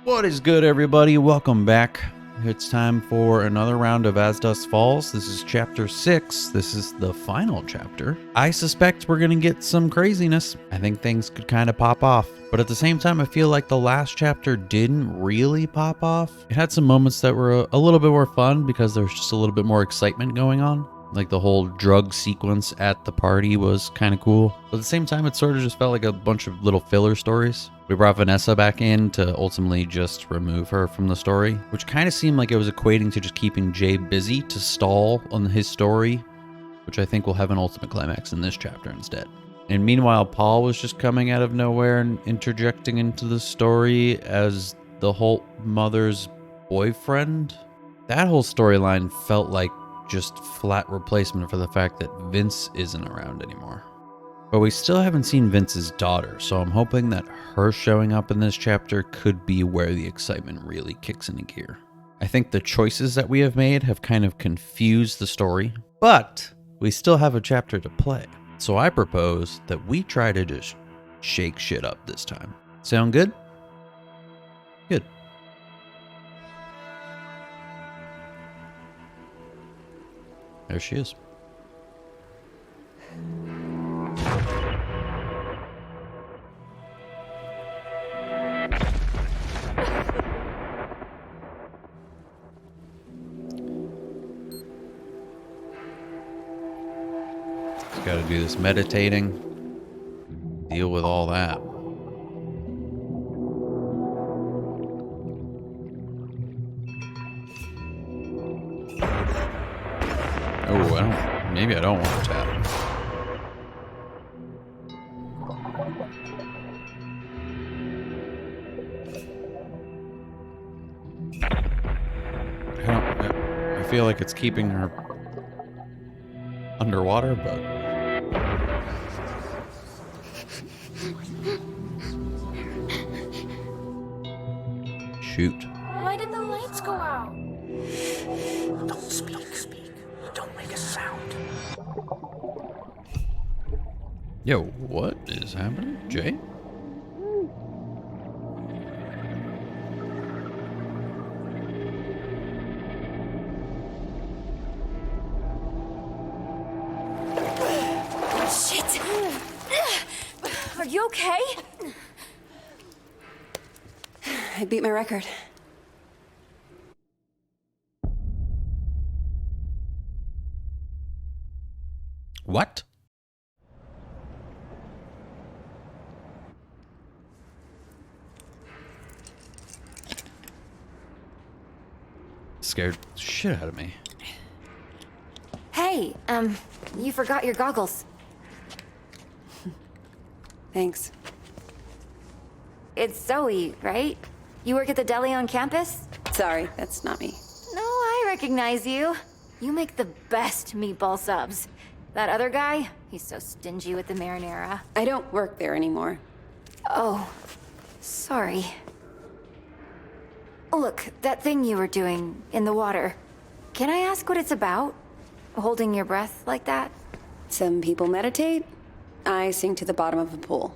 What is good, everybody? Welcome back. It's time for another round of As Dusk Falls. This is chapter 6. This is the final chapter. I suspect we're going to get some craziness. I think things could kind of pop off. But at the same time, I feel like the last chapter didn't really pop off. It had some moments that were a little bit more fun because there's just a little bit more excitement going on. Like the whole drug sequence at the party was kind of cool. But at the same time, it sort of just felt like a bunch of little filler stories. We brought Vanessa back in to ultimately just remove her from the story, which kind of seemed like it was equating to just keeping Jay busy to stall on his story, which I think will have an ultimate climax in this chapter instead. And meanwhile, Paul was just coming out of nowhere and interjecting into the story as the Holt mother's boyfriend. That whole storyline felt like just flat replacement for the fact that Vince isn't around anymore. But we still haven't seen Vince's daughter, so I'm hoping that her showing up in this chapter could be where the excitement really kicks into gear. I think the choices that we have made have kind of confused the story, but we still have a chapter to play. So I propose that we try to just shake shit up this time. Sound good? Good. There she is. Just gotta do this meditating, deal with all that. Oh, maybe I don't want to tap. I feel like it's keeping her underwater, but shoot. Why did the lights go out? Don't speak. Don't make a sound. Yo, what is happening, Jay? Shit! Are you okay? I beat my record. What? Scared the shit out of me. Hey, you forgot your goggles. Thanks. It's Zoe, right? You work at the deli on campus? Sorry, that's not me. No, I recognize you. You make the best meatball subs. That other guy, he's so stingy with the marinara. I don't work there anymore. Oh, sorry. Look, that thing you were doing in the water. Can I ask what it's about? Holding your breath like that? Some people meditate. I sink to the bottom of a pool.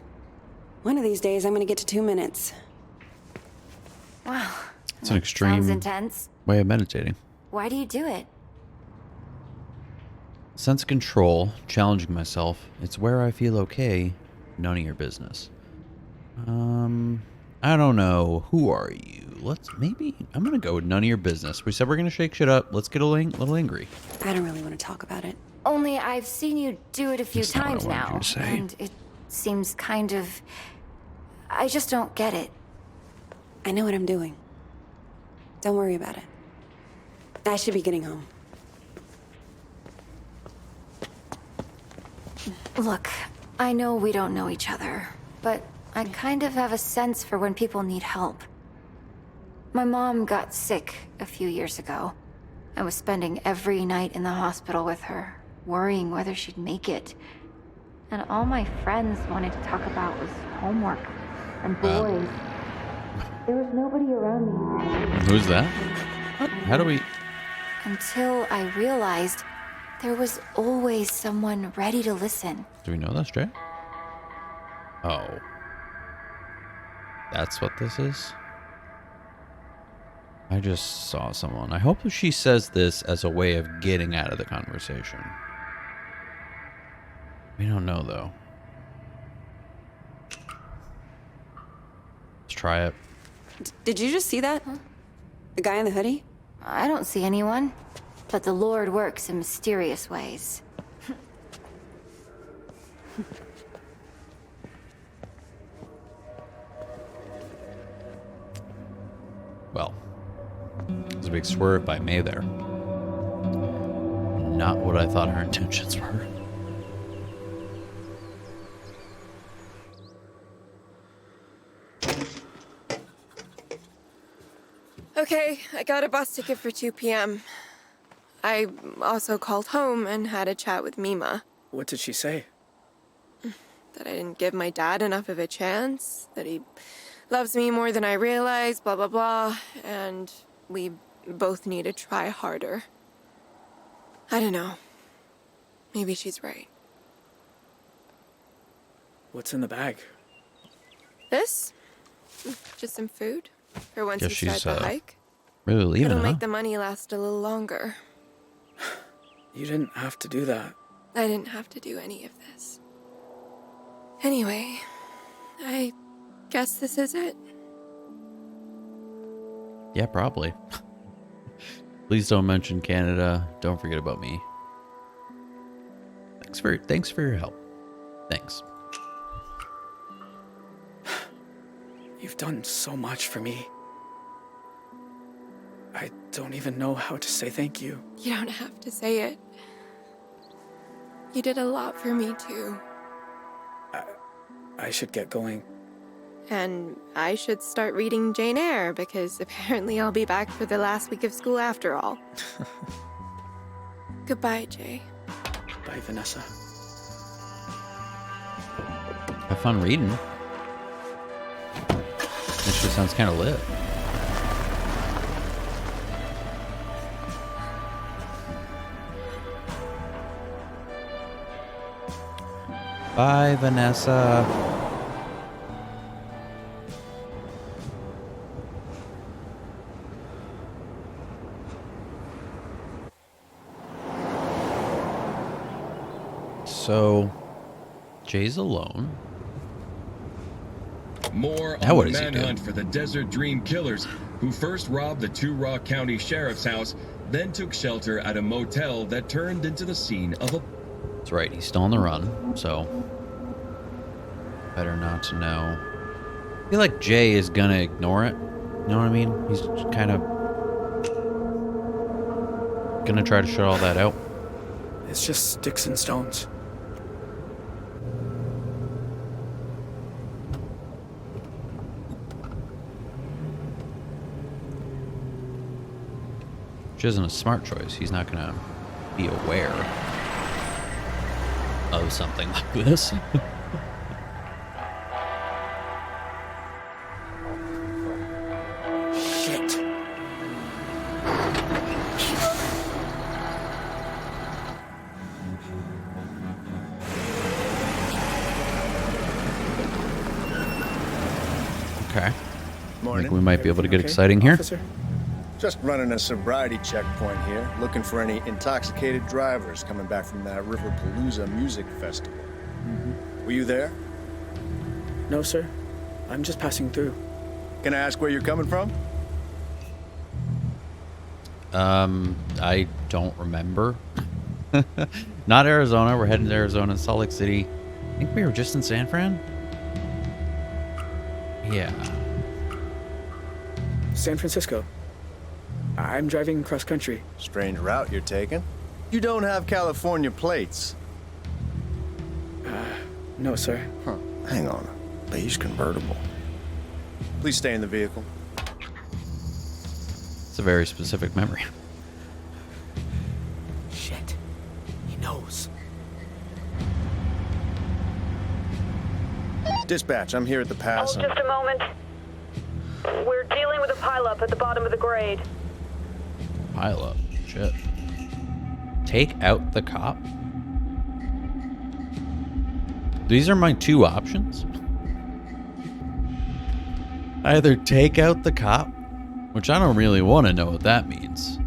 One of these days, I'm gonna get to 2 minutes. Wow. It's an extreme Sounds intense. way of meditating. Why do you do it? Sense of control, challenging myself. It's where I feel okay. None of your business. I don't know. Who are you? I'm gonna go with none of your business. We said we're gonna shake shit up. Let's get a little angry. I don't really want to talk about it. Only I've seen you do it a few That's not what times I wanted now, you to say. and it seems kind of... I just don't get it. I know what I'm doing. Don't worry about it. I should be getting home. Look, I know we don't know each other, but I kind of have a sense for when people need help. My mom got sick a few years ago. I was spending every night in the hospital with her, worrying whether she'd make it. And all my friends wanted to talk about was homework and boys. There was nobody around me. Who's that? How do we... Until I realized there was always someone ready to listen. Do we know this, Jay? Oh. That's what this is? I just saw someone. I hope she says this as a way of getting out of the conversation. We don't know, though. Let's try it. Did you just see that? Huh? The guy in the hoodie? I don't see anyone, but the Lord works in mysterious ways. Well, there's a big swerve by May there. Not what I thought her intentions were. Okay, I got a bus ticket for 2 p.m. I also called home and had a chat with Mima. What did she say? That I didn't give my dad enough of a chance, that he loves me more than I realized, blah, blah, blah, and we both need to try harder. I don't know. Maybe she's right. What's in the bag? This? Just some food for once Guess we start she's, the hike. Really leaving, It'll huh? make the money last a little longer. You didn't have to do that. I didn't have to do any of this. Anyway, I guess this is it. Yeah, probably. Please don't mention Canada. Don't forget about me. Thanks for your help. Thanks. You've done so much for me. I don't even know how to say thank you. You don't have to say it. You did a lot for me, too. I should get going. And I should start reading Jane Eyre, because apparently I'll be back for the last week of school after all. Goodbye, Jay. Bye, Vanessa. Have fun reading. This sure sounds kind of lit. Bye, Vanessa. So, Jay's alone. More Now on what the is he manhunt doing? for the Desert Dream Killers, who first robbed the Two Rock County Sheriff's house, then took shelter at a motel that turned into the scene of a... That's right, he's still on the run, so better not to know. I feel like Jay is gonna ignore it. You know what I mean? He's kind of gonna try to shut all that out. It's just sticks and stones. Which isn't a smart choice. He's not gonna be aware of something like this. Shit. Okay. Morning. Think we might be able to get Okay, exciting here. Officer? Just running a sobriety checkpoint here, looking for any intoxicated drivers coming back from that Riverpalooza music festival. Were you there? No, sir. I'm just passing through. Can I ask where you're coming from? I don't remember. Not Arizona. We're heading to Arizona, Salt Lake City. I think we were just in San Fran. Yeah. San Francisco. I'm driving cross country. Strange route you're taking. You don't have California plates. No, sir. Huh. Hang on. Beige convertible. Please stay in the vehicle. It's a very specific memory. Shit. He knows. Dispatch, I'm here at the pass. Hold just a moment. We're dealing with a pileup at the bottom of the grade. Pile up. Shit. Take out the cop? These are my two options. Either take out the cop Which I don't really want to know what that means.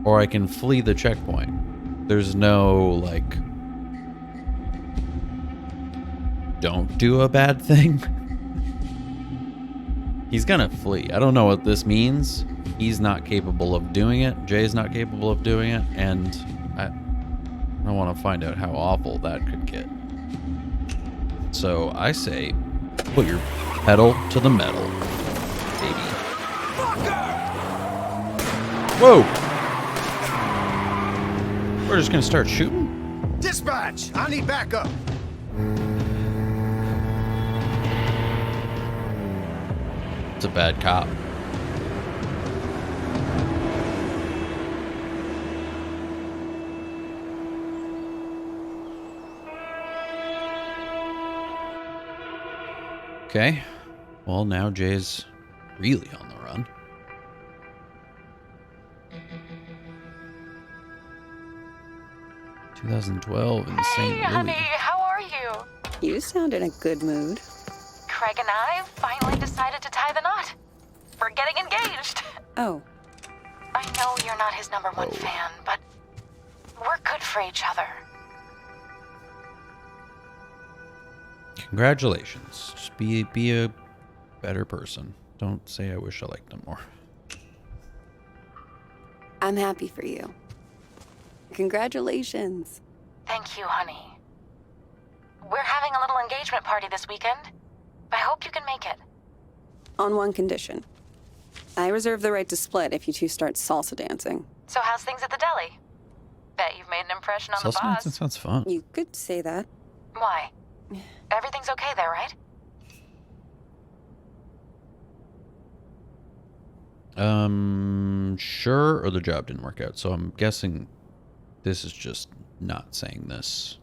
Or I can flee the checkpoint. There's no, like, don't do a bad thing. He's gonna flee. I don't know what this means. He's not capable of doing it. Jay's not capable of doing it. And I want to find out how awful that could get. So I say, put your pedal to the metal, baby. Whoa! We're just gonna start shooting? Dispatch! I need backup! It's a bad cop. Okay. Well, now Jay's really on the run. "2012 in St. Louis." Honey, how are you? You sound in a good mood. Craig and I finally decided to tie the knot. We're getting engaged. Oh, I know you're not his number one fan, but we're good for each other. Congratulations. Just be a better person. Don't say I wish I liked him more. I'm happy for you. Congratulations. Thank you, honey. We're having a little engagement party this weekend. I hope you can make it. On one condition. I reserve the right to split if you two start salsa dancing. So how's things at the deli? Bet you've made an impression on the Salsa dancing boss. sounds fun. You could say that. Why? Everything's okay there, right? Sure, or the job didn't work out. So I'm guessing this is just not saying this.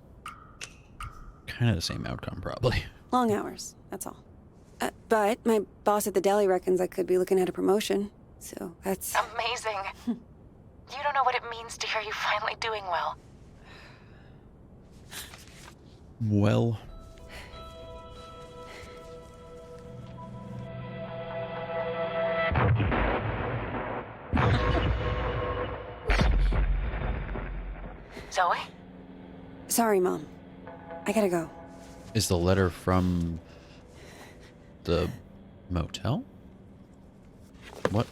Kind of the same outcome, probably. Long hours, that's all. But my boss at the deli reckons I could be looking at a promotion. So that's... Amazing. You don't know what it means to hear you finally doing well. Well. Zoe? Sorry, Mom. I gotta go. Is the letter from the motel? What?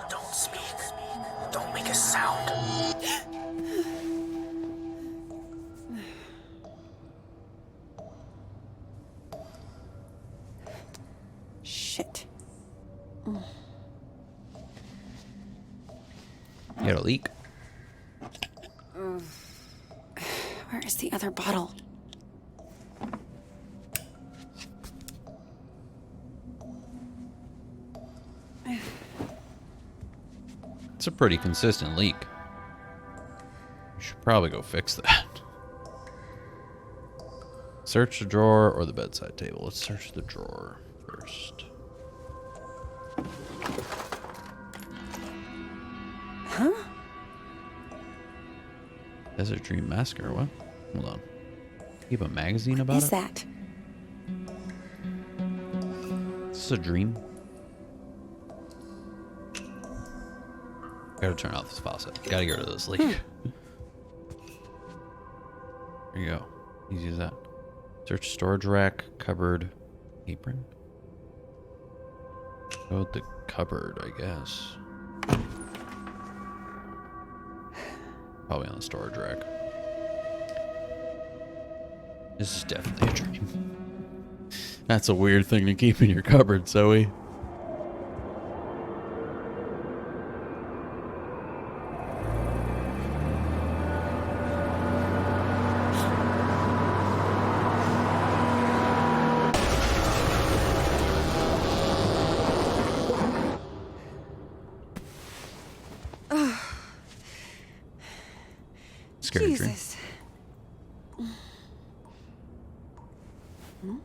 Don't speak. Don't make a sound. Shit. You got a leak? Where is the other bottle? It's a pretty consistent leak. You should probably go fix that. Search the drawer or the bedside table. Let's search the drawer first. Huh? Desert Dream Massacre, what? Hold on. You have a magazine about Is it? that? Is this a dream? Gotta turn off this faucet. Gotta get rid of this leak. Here you go. You use that. Search storage rack, cupboard, apron. Go with the cupboard, I guess. Probably on the storage rack. This is definitely a dream. That's a weird thing to keep in your cupboard, Zoe. Scary dream. Jesus.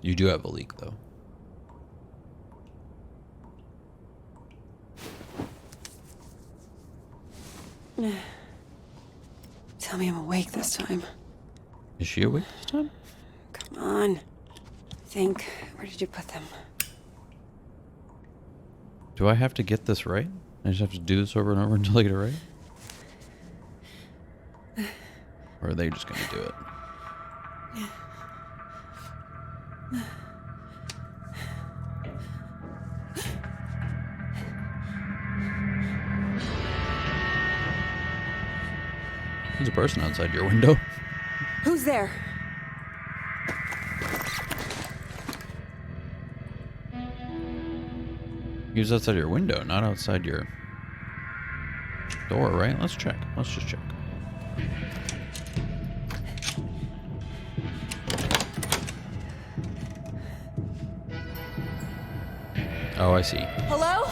You do have a leak, though. Tell me I'm awake this time. Is she awake this time? Come on. Think. Where did you put them? Do I have to get this right? I just have to do this over and over until I get it right? Or are they just going to do it? There's a person outside your window. Who's there? He was outside your window, not outside your door, right? Let's check. Let's just check. Oh, I see. Hello?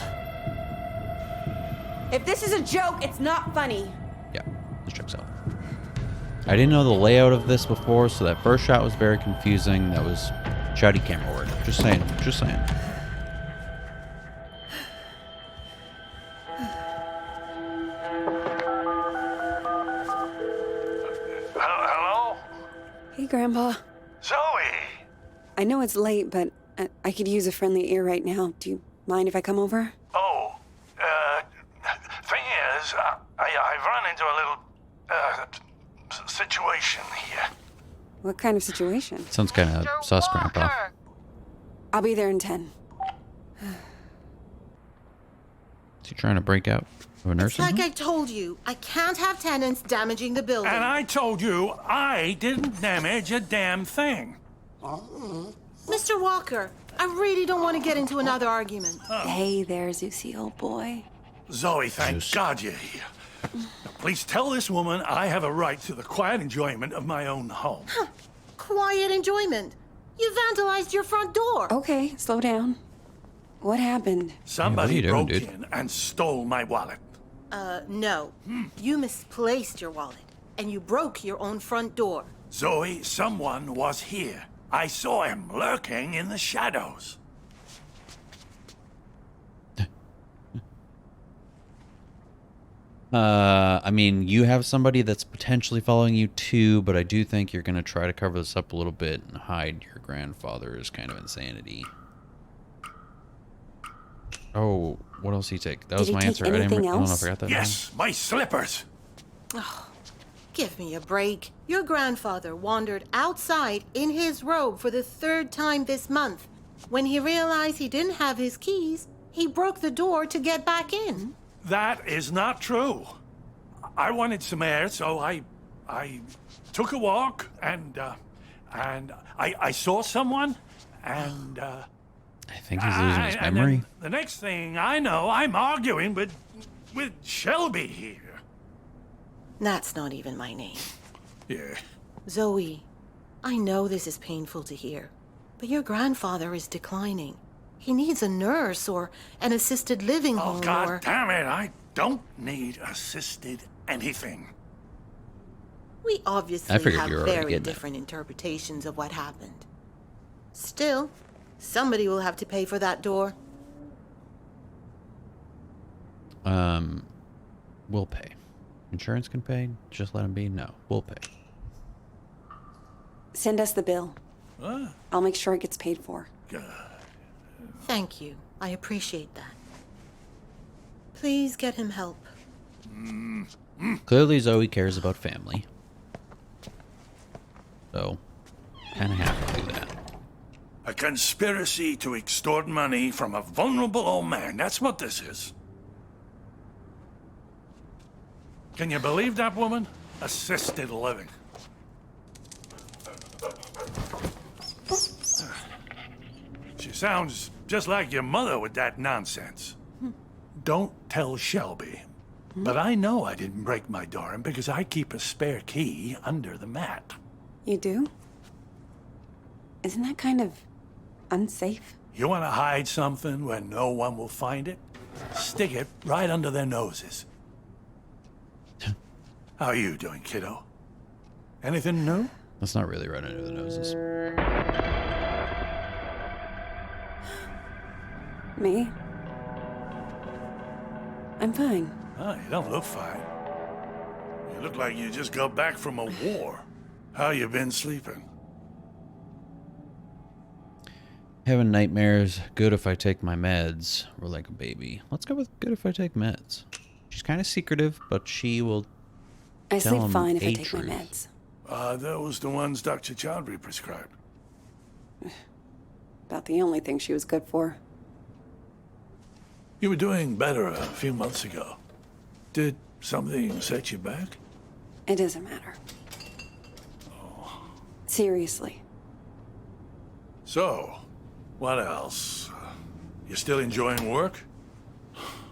If this is a joke, it's not funny. Yeah, this checks out. I didn't know the layout of this before, so that first shot was very confusing. That was shoddy camera work. Just saying. Just saying. Hello? Hey, Grandpa. Zoe! I know it's late, but I could use a friendly ear right now. Do you mind if I come over? Oh, thing is, I've run into a little, situation here. What kind of situation? Sounds kind of sus, Grandpa. I'll be there in 10. Is he trying to break out of a nursing Like home? I told you, I can't have tenants damaging the building. And I told you I didn't damage a damn thing. Mr. Walker, I really don't want to get into another argument. Hey there, Zeusy, old boy. Zoe, thank God you're here. Now, please tell this woman I have a right to the quiet enjoyment of my own home. Quiet enjoyment. You vandalized your front door. Okay, slow down. What happened? Somebody you doing, broke dude? in and stole my wallet. No. You misplaced your wallet, and you broke your own front door. Zoe, someone was here. I saw him lurking in the shadows. I mean, you have somebody that's potentially following you too, but I do think you're going to try to cover this up a little bit and hide your grandfather's kind of insanity. Oh, what else did he take? That Did was he my take answer. I don't know, I else? forgot that. Yes, my slippers. Give me a break. Your grandfather wandered outside in his robe for the 3rd time this month. When he realized he didn't have his keys, he broke the door to get back in. That is not true. I wanted some air, so I took a walk and I saw someone and I think he's losing his and memory. then the next thing I know, I'm arguing with Shelby here. That's not even my name. Yeah. Zoe, I know this is painful to hear, but your grandfather is declining. He needs a nurse or an assisted living Oh, home God or... damn it, I don't need assisted anything. We I obviously figured have you were already very getting it. different interpretations of what happened. Still, somebody will have to pay for that door. We'll pay. Insurance can pay. Just let him be. No, we'll pay. Send us the bill. I'll make sure it gets paid for. Thank you. I appreciate that. Please get him help. Clearly, Zoe cares about family. So, kind of have to do that. A conspiracy to extort money from a vulnerable old man. That's what this is. Can you believe that woman? Assisted living. She sounds just like your mother with that nonsense. Don't tell Shelby. But I know I didn't break my door in because I keep a spare key under the mat. You do? Isn't that kind of unsafe? You want to hide something where no one will find it? Stick it right under their noses. How are you doing, kiddo? Anything new? That's not really right under the noses. Me? I'm fine. Oh, you don't look fine. You look like you just got back from a war. How you been sleeping? Having nightmares. Good if I take my meds. Or like a baby. Let's go with good if I take meds. She's kind of secretive, but she will I tell sleep him fine if I a take my truth. meds. Those the ones Dr. Chowdhury prescribed. About the only thing she was good for. You were doing better a few months ago. Did something set you back? It doesn't matter. Seriously. So, what else? You still enjoying work?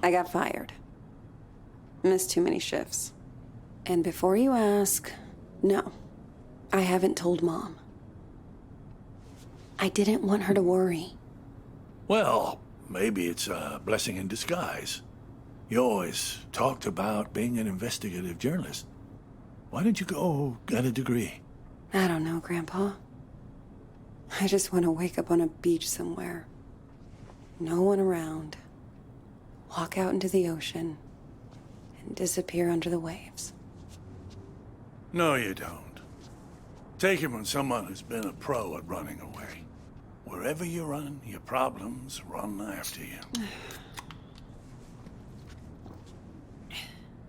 I got fired. Missed too many shifts. And before you ask, no. I haven't told Mom. I didn't want her to worry. Well, maybe it's a blessing in disguise. You always talked about being an investigative journalist. Why didn't you go get a degree? I don't know, Grandpa. I just want to wake up on a beach somewhere. No one around. Walk out into the ocean and disappear under the waves. No, you don't. Take it from someone who's been a pro at running away. Wherever you run, your problems run after you.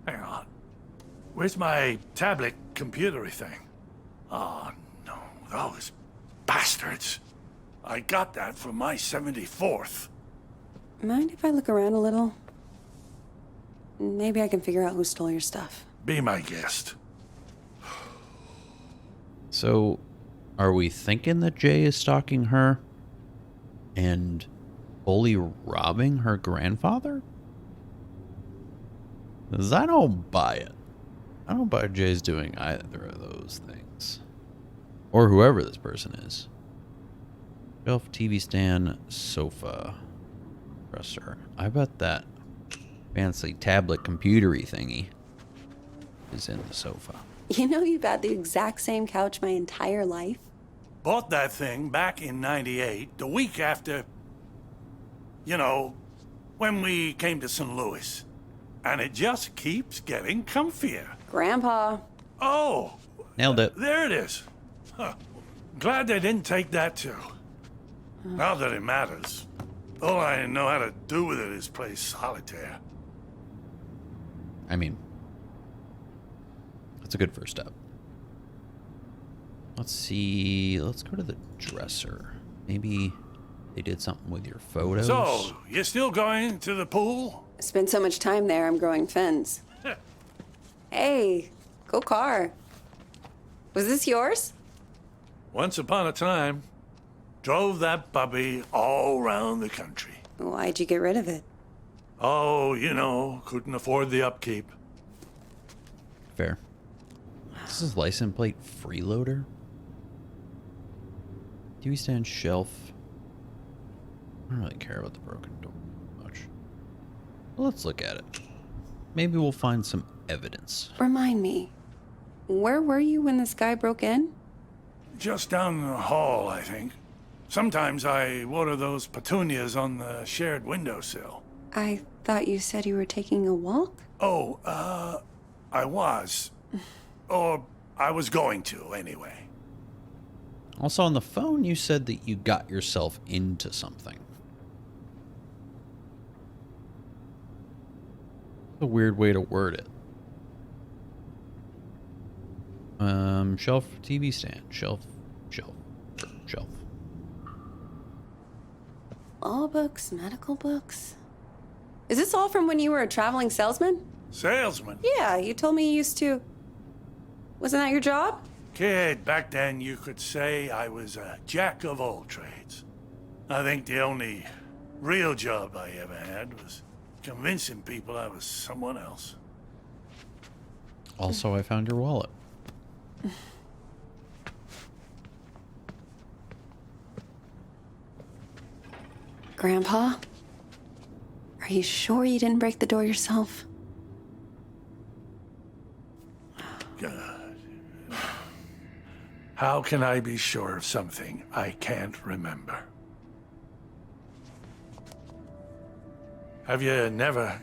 Hang on. Where's my tablet computery thing? Oh, no. Those bastards. I got that for my 74th. Mind if I look around a little? Maybe I can figure out who stole your stuff. Be my guest. So, are we thinking that Jay is stalking her and fully robbing her grandfather? 'Cause I don't buy it. I don't buy Jay's doing either of those things. Or whoever this person is. Shelf, TV stand, sofa, dresser. I bet that fancy tablet computery thingy is in the sofa. You know you've had the exact same couch my entire life? Bought that thing back in '98, the week after, you know, when we came to St. Louis. And it just keeps getting comfier. Grandpa. Oh! Nailed it. There it is. Huh. Glad they didn't take that too. Not that it matters. All I know how to do with it is play solitaire. I mean, that's a good first step. Let's see. Let's go to the dresser. Maybe they did something with your photos. So, you still going to the pool? Spent so much time there, I'm growing fins. Hey, cool car. Was this yours? Once upon a time, drove that puppy all around the country. Why'd you get rid of it? Oh, you know, couldn't afford the upkeep. Fair. This is license plate freeloader. TV stand, shelf. I don't really care about the broken door much. Well, let's look at it. Maybe we'll find some evidence. Remind me, where were you when this guy broke in? Just down the hall, I think. Sometimes I water those petunias on the shared windowsill. I thought you said you were taking a walk? Oh, I was. Or I was going to, anyway. Also, on the phone, you said that you got yourself into something. A weird way to word it. Shelf, TV stand, shelf, shelf, shelf. Law books, medical books. Is this all from when you were a traveling salesman? Salesman? Yeah, you told me you used to. Wasn't that your job? Kid, back then you could say I was a jack of all trades. I think the only real job I ever had was convincing people I was someone else. Also, I found your wallet. Grandpa? Are you sure you didn't break the door yourself? God. How can I be sure of something I can't remember? Have you never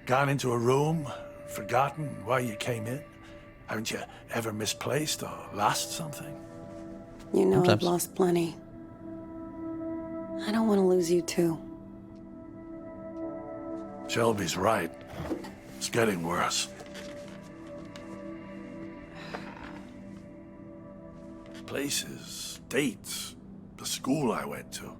gone into a room, forgotten why you came in? Haven't you ever misplaced or lost something? You know, Sometimes. I've lost plenty. I don't want to lose you too. Shelby's right. It's getting worse. Places, dates, the school I went to.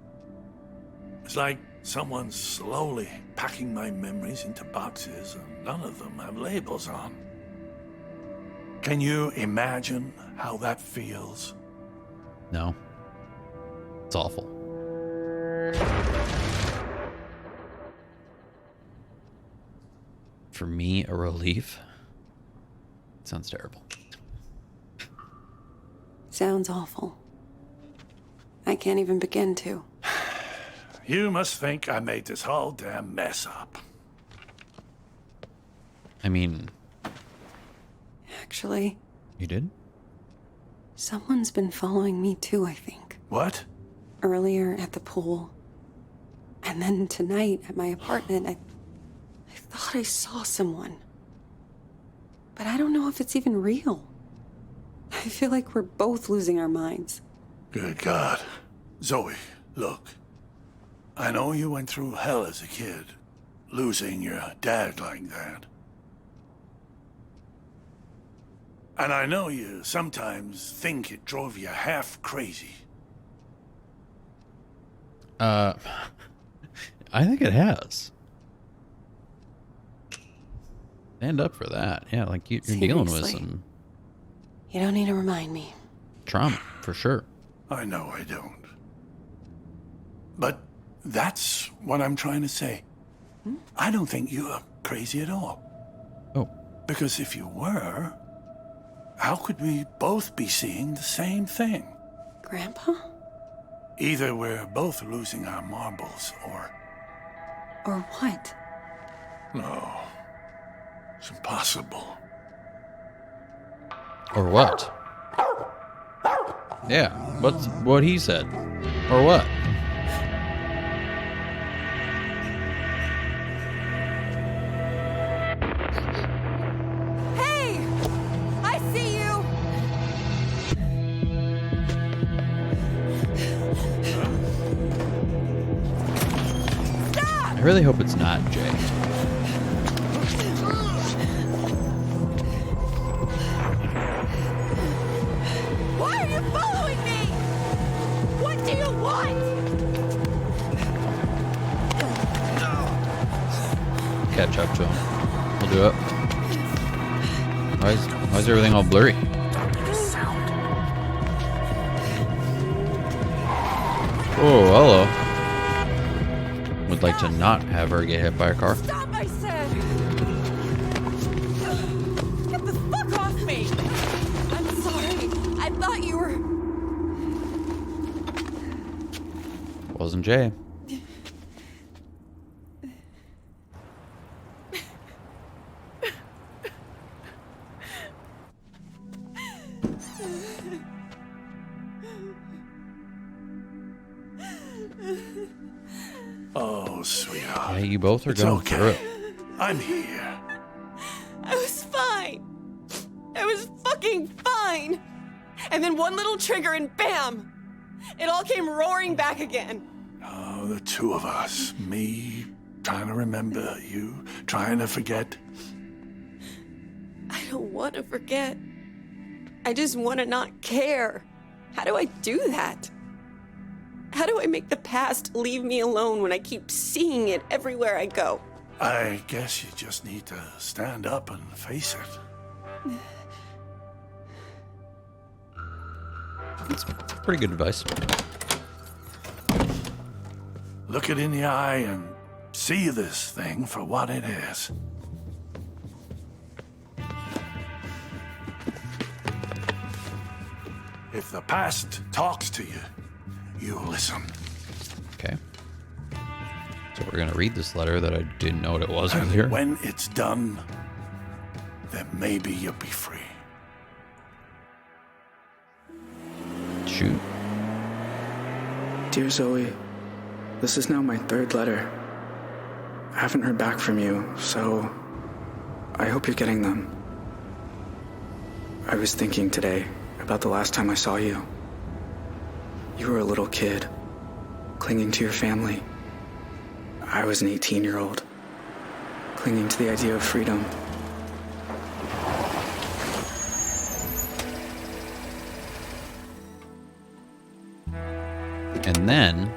It's like someone's slowly packing my memories into boxes and none of them have labels on. Can you imagine how that feels? No. It's awful. For me, a relief. Sounds terrible. Sounds awful. I can't even begin to. You must think I made this whole damn mess up. I mean, Actually, you did? someone's been following me too, I think. What? Earlier at the pool. And then tonight at my apartment, I thought I saw someone. But I don't know if it's even real. I feel like we're both losing our minds. Good God. Zoe, look. I know you went through hell as a kid, losing your dad like that. And I know you sometimes think it drove you half crazy. I think it has. Stand up for that. Yeah, like you're dealing with Seriously? some You don't need to remind me. trauma, for sure. I know I don't. But that's what I'm trying to say. I don't think you are crazy at all. Oh, Because if you were, how could we both be seeing the same thing? Grandpa? Either we're both losing our marbles, or... Or what? No. It's impossible. or what? Yeah, what's what he said. Or what? Hey! I see you! I really hope it's not Jay. Why are you following me? What do you want? Catch up to him. We'll do it. Why is everything all blurry? Oh, hello. Would like to not have her get hit by a car. Stop, I said! Get the fuck off me! I'm sorry. I thought you were... Wasn't Jay. Oh, sweetheart. Yeah, you both are It's going okay. through it. I'm here. I was fine. I was fucking fine. And then one little trigger and bam! It all came roaring back again. Oh, the two of us. Me trying to remember, you trying to forget. I don't want to forget. I just want to not care. How do I do that? How do I make the past leave me alone when I keep seeing it everywhere I go? I guess you just need to stand up and face it. It's pretty good advice. Look it in the eye and see this thing for what it is. If the past talks to you, you listen. Okay. So we're gonna read this letter that I didn't know what it was earlier. And when it's done, then maybe you'll be free. Shoot. Dear Zoe, this is now my third letter. I haven't heard back from you, so I hope you're getting them. I was thinking today about the last time I saw you. You were a little kid, clinging to your family. I was an 18-year-old, clinging to the idea of freedom. And then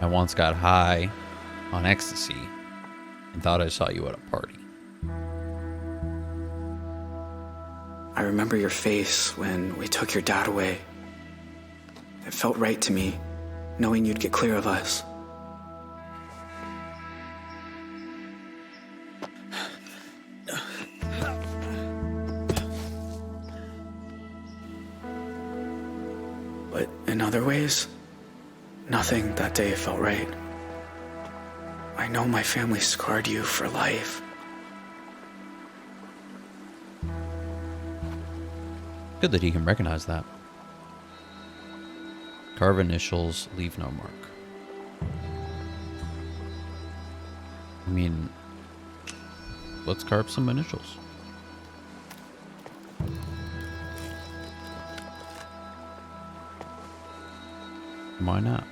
I once got high on ecstasy and thought I saw you at a party. I remember your face when we took your dad away. It felt right to me, knowing you'd get clear of us. But in other ways, nothing that day felt right. I know my family scarred you for life. Good that he can recognize that. Carve initials, leave no mark. I mean, let's carve some initials. Why not?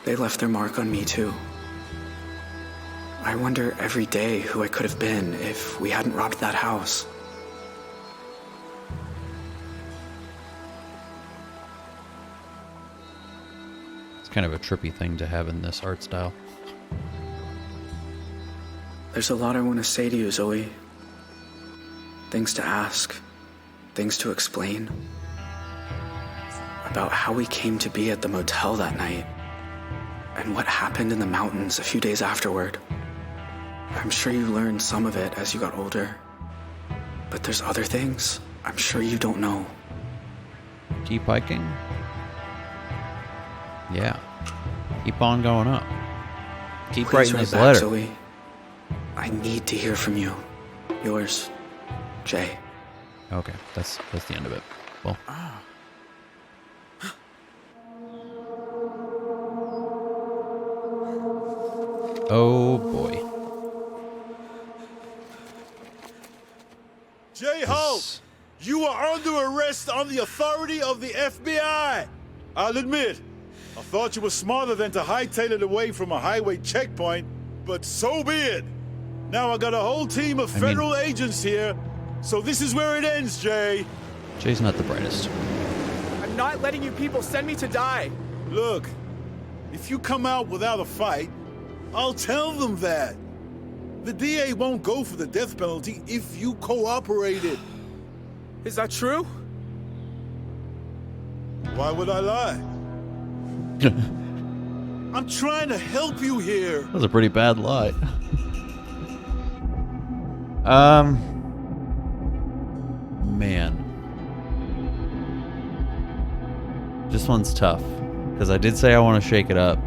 They left their mark on me too. I wonder every day who I could have been if we hadn't robbed that house. It's kind of a trippy thing to have in this art style. There's a lot I want to say to you, Zoe. Things to ask, things to explain. About how we came to be at the motel that night, and what happened in the mountains a few days afterward. I'm sure you learned some of it as you got older, but there's other things I'm sure you don't know. Keep hiking? Yeah. Keep on going up. Keep Please writing write this back, letter. Zoe. I need to hear from you. Yours, Jay. Okay, that's the end of it. Well. Oh boy. Jay Holt, you are under arrest on the authority of the FBI. I'll admit, I thought you were smarter than to hightail it away from a highway checkpoint, but so be it. Now I got a whole team of federal agents here, so this is where it ends, Jay. Jay's not the brightest. I'm not letting you people send me to die. Look, if you come out without a fight, I'll tell them that. The DA won't go for the death penalty if you cooperated. Is that true? Why would I lie? I'm trying to help you here. That was a pretty bad lie. Man. This one's tough. Because I did say I want to shake it up.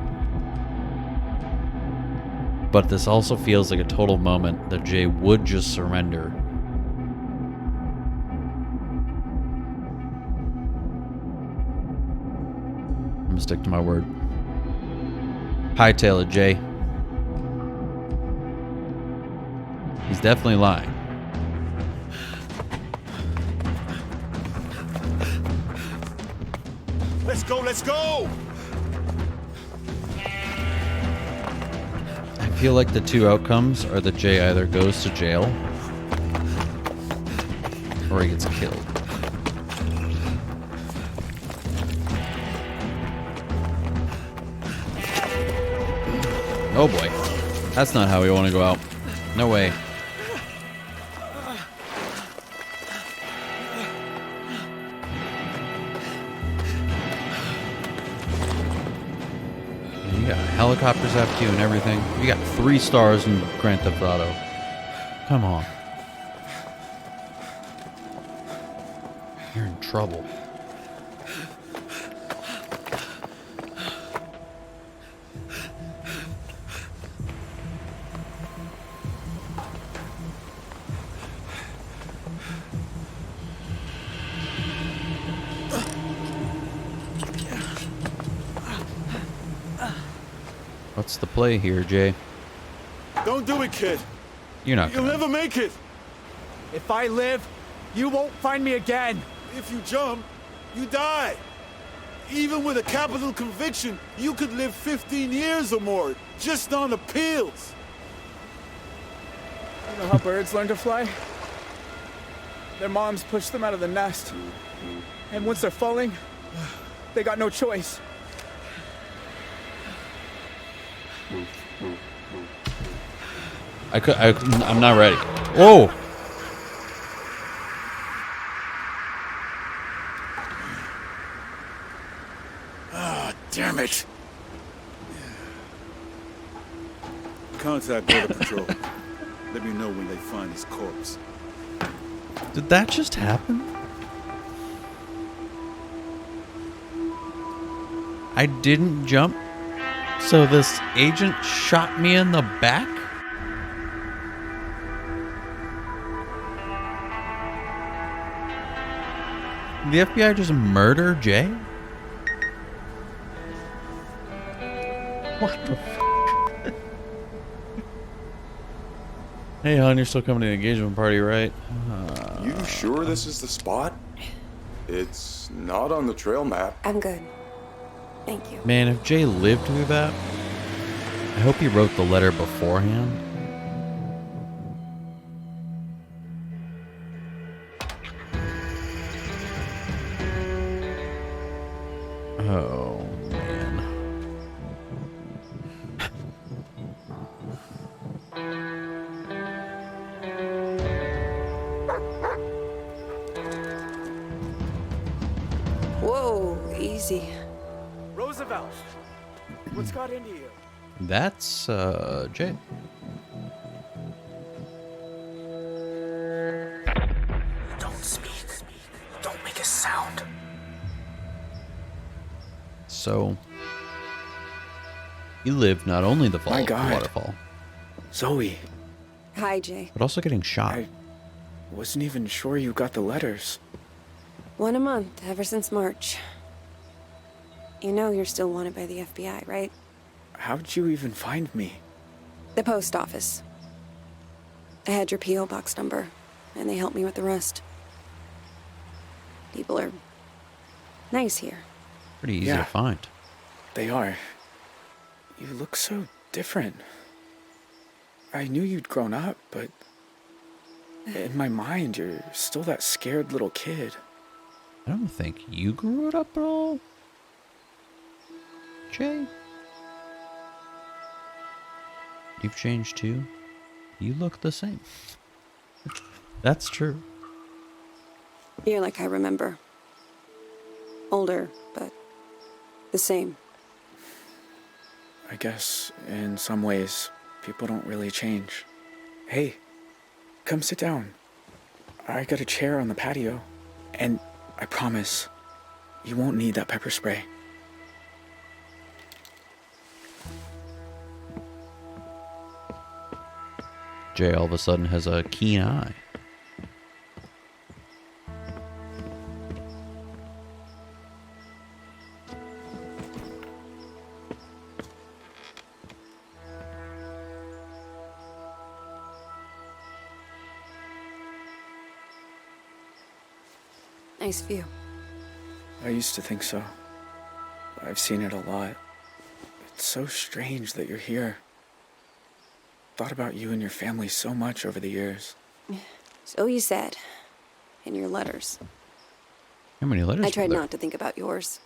But this also feels like a total moment that Jay would just surrender. I'm gonna stick to my word. Hightail it, Jay. He's definitely lying. Let's go, let's go! I feel like the two outcomes are that Jay either goes to jail or he gets killed. Oh boy. That's not how we want to go out. No way. You got helicopters after you and everything. You got 3 stars in Grand Theft Auto. Come on. You're in trouble. What's the play here, Jay? Don't do it, kid. You're not You'll gonna. never make it. If I live, You won't find me again. If you jump, you die. Even with a capital conviction, you could live 15 years or more, just on appeals. You know how birds learn to fly? Their moms push them out of the nest. And once they're falling, they got no choice. I'm not ready. Whoa! Ah, damn it. Contact Border Patrol. Let me know when they find his corpse. Did that just happen? I didn't jump, so this agent shot me in the back? The FBI just murder Jay? What the f? Hey, hon, you're still coming to the engagement party, right? You sure this is the spot? It's not on the trail map. I'm good. Thank you. Man, if Jay lived through that, I hope he wrote the letter beforehand. Oh, man. Whoa, easy. Roosevelt, what's got into you? That's, Jay. Don't speak. Don't make a sound. So, he lived not only the fall My of the God. waterfall, Zoe, Hi, Jay. but also getting shot. I wasn't even sure you got the letters. One a month, ever since March. You know you're still wanted by the FBI, right? How'd you even find me? The post office. I had your P.O. box number, and they helped me with the rest. People are nice here. Pretty easy Yeah. to find. They are. You look so different. I knew you'd grown up, but in my mind, you're still that scared little kid. I don't think you grew it up at all, Jay. You've changed too. You look the same. That's true. You're like I remember. Older, but the same. I guess in some ways, people don't really change. Hey, come sit down. I got a chair on the patio, and I promise, you won't need that pepper spray. Jay all of a sudden has a keen eye. Nice view. I used to think so. I've seen it a lot. It's so strange that you're here. Thought about you and your family so much over the years. So you said. In your letters. How many letters? I tried were there? not to think about yours.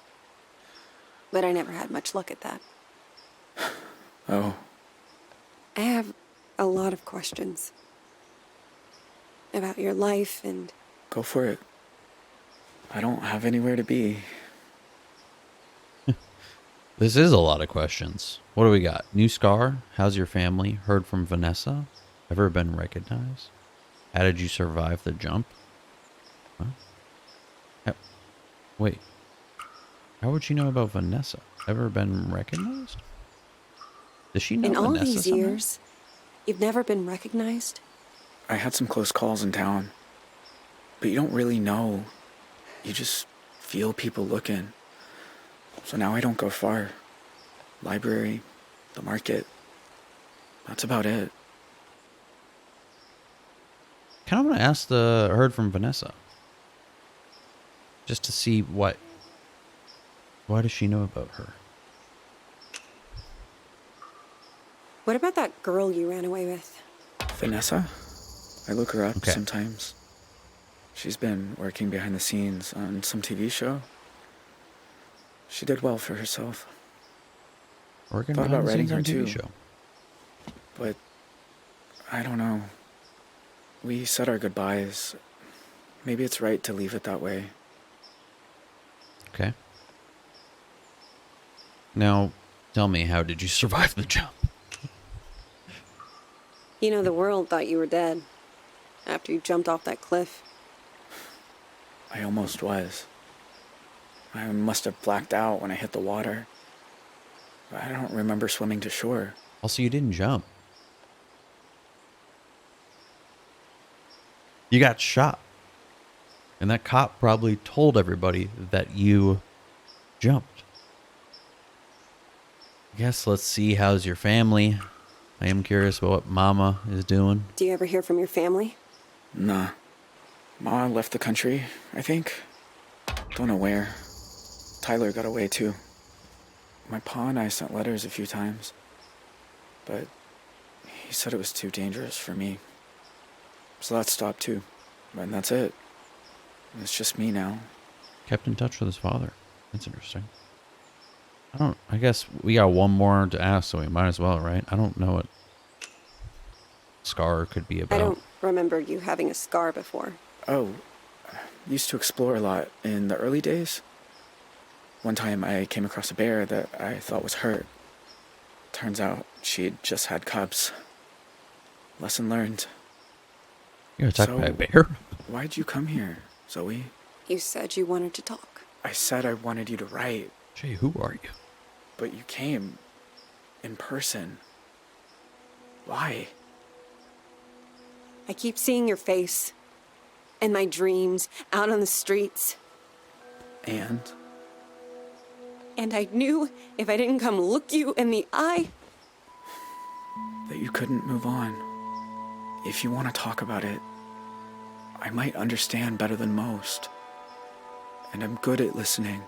But I never had much luck at that. Oh, I have a lot of questions. About your life and... go for it. I don't have anywhere to be. This is a lot of questions. What do we got? New scar? How's your family? Heard from Vanessa? Ever been recognized? How did you survive the jump? Huh? Wait. How would she know about Vanessa? Ever been recognized? Does she know In all Vanessa these somehow? years, you've never been recognized? I had some close calls in town. But you don't really know. You just feel people looking. So now I don't go far. Library, the market. That's about it. kind of want to ask heard from Vanessa. Just to see why does she know about her? What about that girl you ran away with? Vanessa? I look her up Okay. sometimes. She's been working behind the scenes on some TV show. She did well for herself. Working Thought behind about the writing scenes her on TV too. show. But I don't know. We said our goodbyes. Maybe it's right to leave it that way. Okay. Now, tell me, how did you survive the jump? You know, the world thought you were dead after you jumped off that cliff. I almost was. I must have blacked out when I hit the water. I don't remember swimming to shore. Also, you didn't jump. You got shot. And that cop probably told everybody that you jumped. I guess let's see, how's your family? I am curious about what Mama is doing. Do you ever hear from your family? Nah. Ma left the country, I think. Don't know where. Tyler got away too. My pa and I sent letters a few times. But he said it was too dangerous for me. So that stopped too. And that's it. It's just me now. Kept in touch with his father. That's interesting. I guess we got one more to ask, so we might as well, right? I don't know what Scar could be about. I don't remember you having a scar before. Oh, used to explore a lot in the early days. One time I came across a bear that I thought was hurt. Turns out she'd just had cubs. Lesson learned. You're attacked by a bear? Why'd you come here, Zoe? You said you wanted to talk. I said I wanted you to write. Jay, who are you? But you came in person. Why? I keep seeing your face in my dreams, out on the streets. And I knew if I didn't come look you in the eye, that you couldn't move on. If you want to talk about it, I might understand better than most. And I'm good at listening.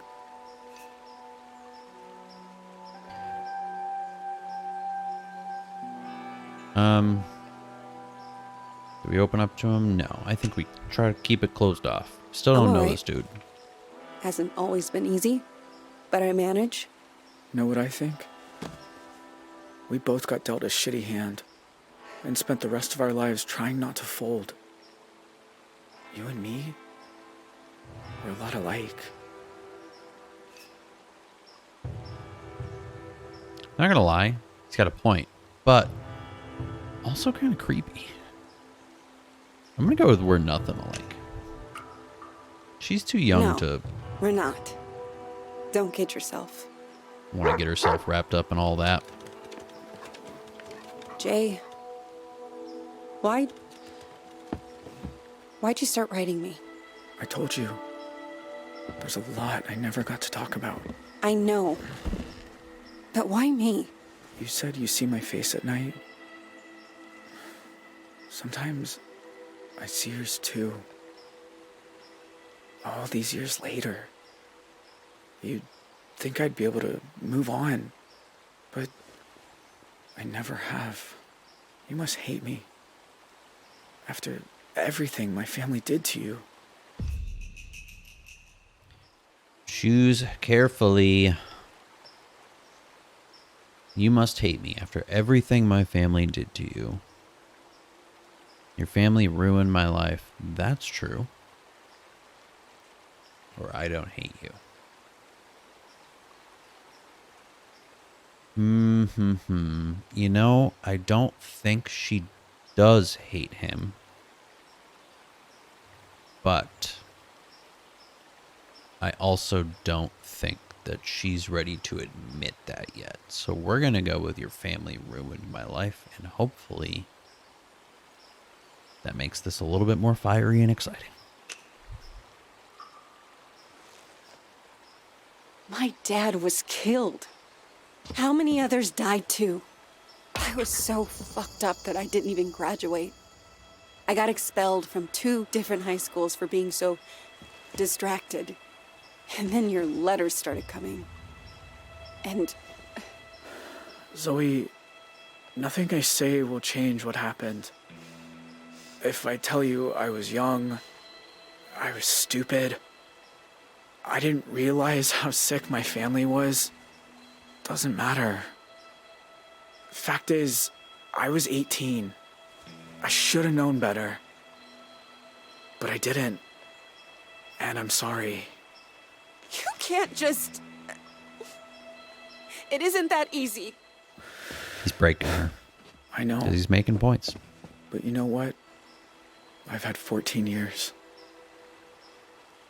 Do we open up to him? No. I think we try to keep it closed off. Still don't know Alright. this dude. hasn't always been easy, but I manage. Know what I think? We both got dealt a shitty hand and spent the rest of our lives trying not to fold. You and me, we're a lot alike. Not gonna lie, he's got a point, but also kind of creepy. I'm gonna go with we're nothing alike. She's too young No, to we're not. Don't kid yourself. want to get herself wrapped up in all that. Jay, why'd you start writing me? I told you, there's a lot I never got to talk about. I know. But why me? You said you see my face at night. Sometimes I see yours too. All these years later. You'd think I'd be able to move on, but I never have. You must hate me. After everything my family did to you. Choose carefully. You must hate me after everything my family did to you. Your family ruined my life. That's true. Or I don't hate you. You know, I don't think she does hate him. But I also don't think that she's ready to admit that yet. So we're going to go with your family ruined my life, and hopefully that makes this a little bit more fiery and exciting. My dad was killed. How many others died too? I was so fucked up that I didn't even graduate. I got expelled from 2 different high schools for being so distracted. And then your letters started coming. And... Zoe, nothing I say will change what happened. If I tell you I was young, I was stupid, I didn't realize how sick my family was, doesn't matter. Fact is, I was 18. I should have known better. But I didn't. And I'm sorry. You can't just... It isn't that easy. He's breaking her. I know. 'Cause he's making points. But you know what? I've had 14 years.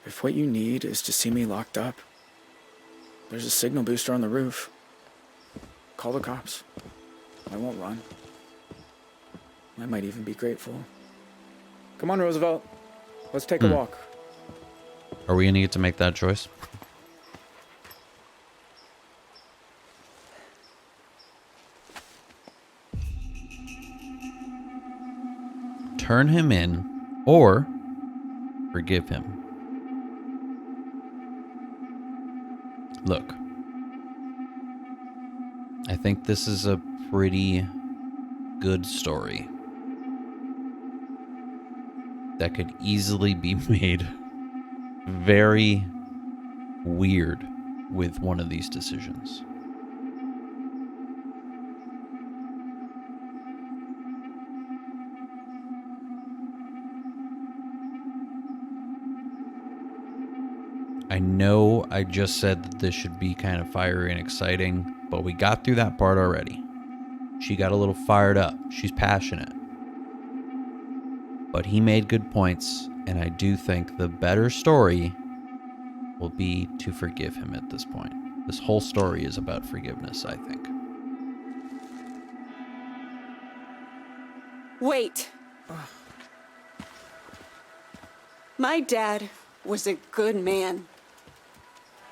If what you need is to see me locked up, there's a signal booster on the roof. Call the cops. I won't run. I might even be grateful. Come on, Roosevelt. Let's take a walk. Are we going to get to make that choice? Turn him in or forgive him. Look, I think this is a pretty good story that could easily be made very weird with one of these decisions. I know I just said that this should be kind of fiery and exciting, but we got through that part already. She got a little fired up. She's passionate. But he made good points, and I do think the better story will be to forgive him at this point. This whole story is about forgiveness, I think. Wait. My dad was a good man.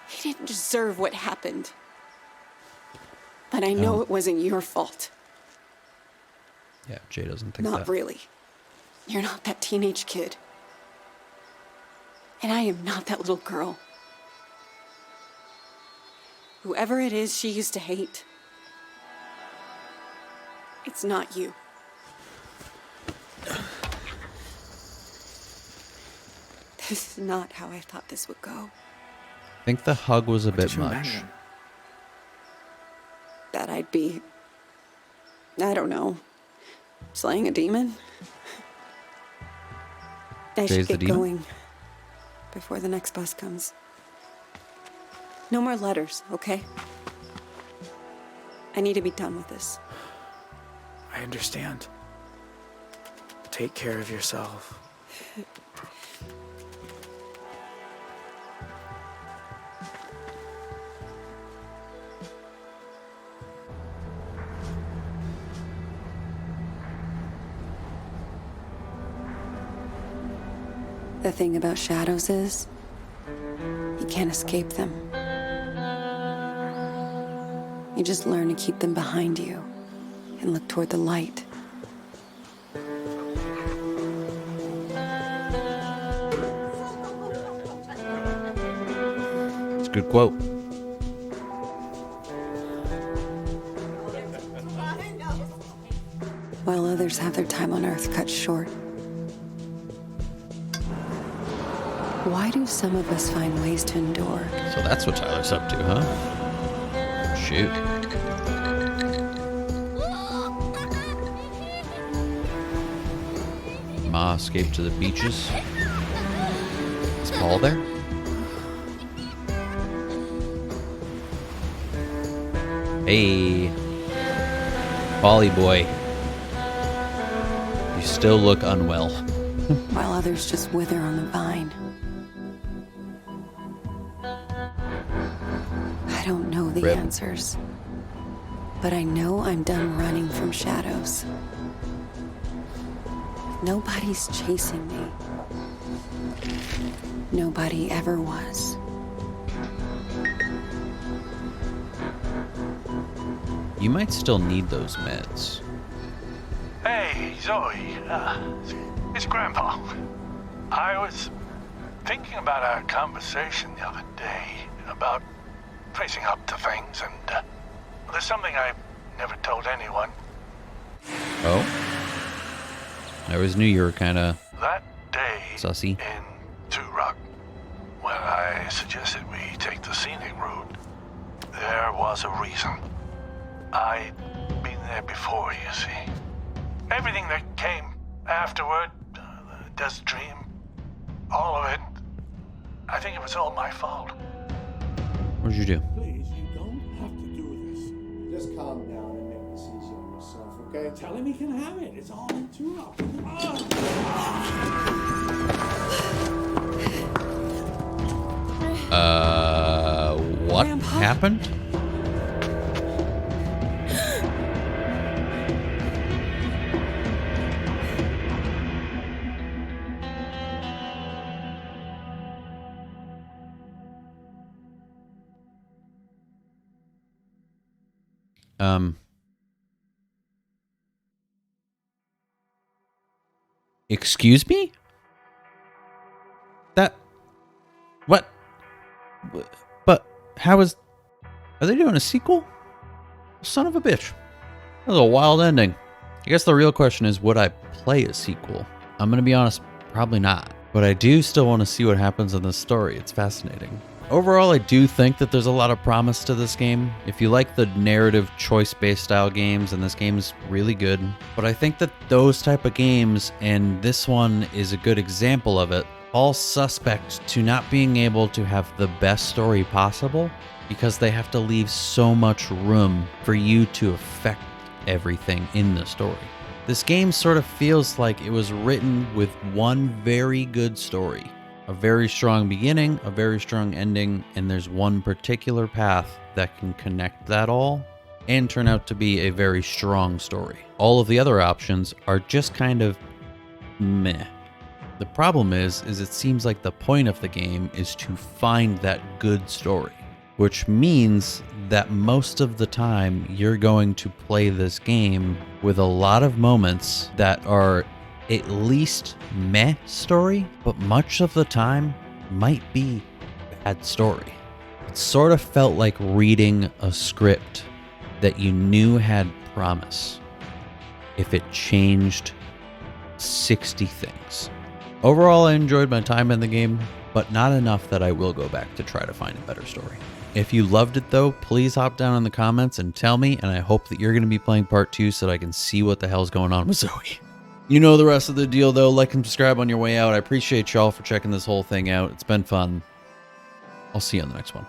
He didn't deserve what happened. But I know it wasn't your fault. Yeah, Jay doesn't think that. Not really. You're not that teenage kid. And I am not that little girl. Whoever it is she used to hate, it's not you. This is not how I thought this would go. I think the hug was a bit much. Imagine? That I'd be, I don't know, slaying a demon? I Jay's should the get demon? going before the next bus comes. No more letters, okay? I need to be done with this. I understand. Take care of yourself. The thing about shadows is, you can't escape them. You just learn to keep them behind you and look toward the light. It's a good quote. While others have their time on Earth cut short. Why do some of us find ways to endure? So that's what Tyler's up to, huh? Shoot. Ma escaped to the beaches. Is Paul there? Hey. Polly boy. You still look unwell. While others just wither on the vine. I don't know the Rip. answers, but I know I'm done running from shadows. Nobody's chasing me. Nobody ever was. You might still need those meds. Hey, Zoe, it's Grandpa. I was thinking about our conversation the other day about facing up to things, and there's something I never told anyone. Oh? I always knew you were kind of That day sussy. in Two Rock, when I suggested we take the scenic route, there was a reason. I'd been there before, you see. Everything that came afterward, the desert dream, all of it, I think it was all my fault. What did you do? Please, you don't have to do this. Just calm down and make this easy on yourself, okay? Tell him he can have it. It's all in Two Rock. What happened? Excuse me? What? But how is... Are they doing a sequel? Son of a bitch. That was a wild ending. I guess the real question is, would I play a sequel? I'm gonna be honest, probably not. But I do still want to see what happens in this story. It's fascinating. Overall, I do think that there's a lot of promise to this game. If you like the narrative choice-based style games, then this game is really good. But I think that those type of games, and this one is a good example of it, fall suspect to not being able to have the best story possible because they have to leave so much room for you to affect everything in the story. This game sort of feels like it was written with one very good story. A very strong beginning, a very strong ending, and there's one particular path that can connect that all and turn out to be a very strong story. All of the other options are just kind of meh. The problem is it seems like the point of the game is to find that good story, which means that most of the time you're going to play this game with a lot of moments that are at least meh story, but much of the time might be bad story. It sort of felt like reading a script that you knew had promise if it changed 60 things. Overall, I enjoyed my time in the game, but not enough that I will go back to try to find a better story. If you loved it though, please hop down in the comments and tell me, and I hope that you're going to be playing part 2 so that I can see what the hell's going on with Zoe. You know the rest of the deal though. Like and subscribe on your way out. I appreciate y'all for checking this whole thing out. It's been fun. I'll see you on the next one.